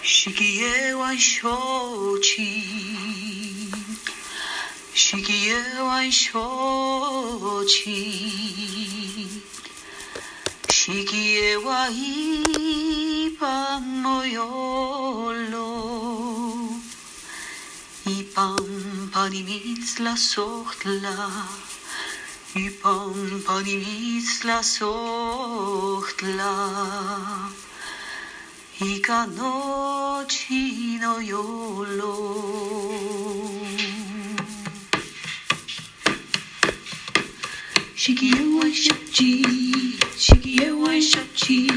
시기에 완쇼치 시기에 완쇼치 시기에 와이밤 모여로 이밤 바니미tzla sochtla 이밤 바니미tzla sochtla 이가 너지 너요로 시기에 와쇼치 시기에 와쇼치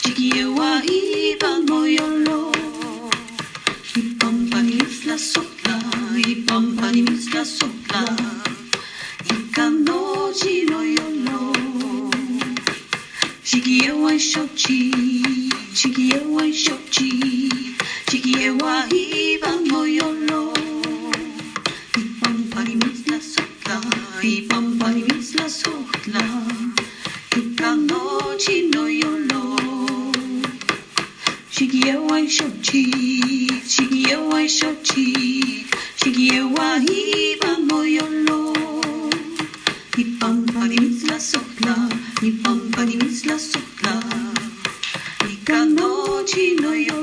시기에 와이밤 모여로 이밤 바니미tzla sochtla 이밤 바니미tzla sochtla 이가 너지 너요로 시기에 와쇼치 시기에 와쇼치 시기에 와이밤 모여로 이밤 바니미tzla sochtla 이밤 바니미tzla sochtla 이가 너지 너요로 시기에 와쇼치 시기에 와쇼치 시기에 와이밤 모여로 이밤 바니미tzla sochtla 이밤 바니미tzla sochtla 이가 너지 너요